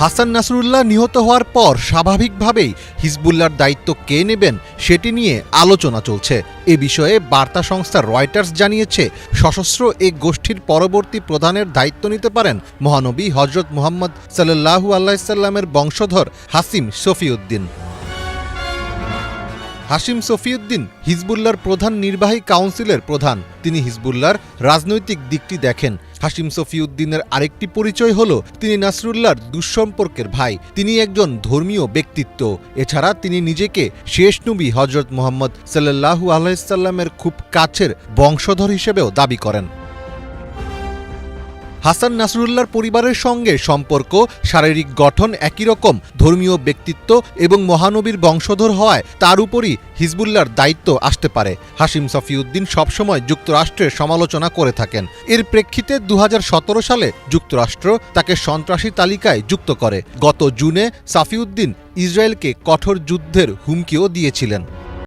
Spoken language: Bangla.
হাসান নাসরুল্লাহ নিহত হওয়ার পর স্বাভাবিকভাবেই হিজবুল্লাহর দায়িত্ব কে নেবেন সেটি নিয়ে আলোচনা চলছে। এ বিষয়ে বার্তা সংস্থা রয়টার্স জানিয়েছে, সশস্ত্র এ গোষ্ঠীর পরবর্তী প্রধানের দায়িত্ব নিতে পারেন মহানবী হজরত মুহাম্মদ সাল্লাল্লাহু আলাইহি সাল্লামের বংশধর হাশিম সফিউদ্দিন। হাশিম সফিউদ্দিন হিজবুল্লাহর প্রধান নির্বাহী কাউন্সিলের প্রধান। তিনি হিজবুল্লাহর রাজনৈতিক দিকটি দেখেন। হাশিম সফিউদ্দিনের আরেকটি পরিচয় হল তিনি নাসরুল্লাহর দুঃসম্পর্কের ভাই। তিনি একজন ধর্মীয় ব্যক্তিত্ব। এছাড়া তিনি নিজেকে শেষ নবী হজরত মুহাম্মদ সাল্লাল্লাহু আলাইহি সাল্লামের খুব কাছের বংশধর হিসেবেও দাবি করেন। হাসান নাসরুল্লাহর পরিবারের সঙ্গে সম্পর্ক, শারীরিক গঠন একই রকম, ধর্মীয় ব্যক্তিত্ব এবং মহানবীর বংশধর হওয়ায় তার উপরই হিজবুল্লাহর দায়িত্ব আসতে পারে। হাশিম সফিউদ্দিন সবসময় যুক্তরাষ্ট্রের সমালোচনা করে থাকেন। এর প্রেক্ষিতে ২০১৭ সালে যুক্তরাষ্ট্র তাকে সন্ত্রাসী তালিকায় যুক্ত করে। গত জুনে সফিউদ্দিন ইসরায়েলকে কঠোর যুদ্ধের হুমকিও দিয়েছিলেন।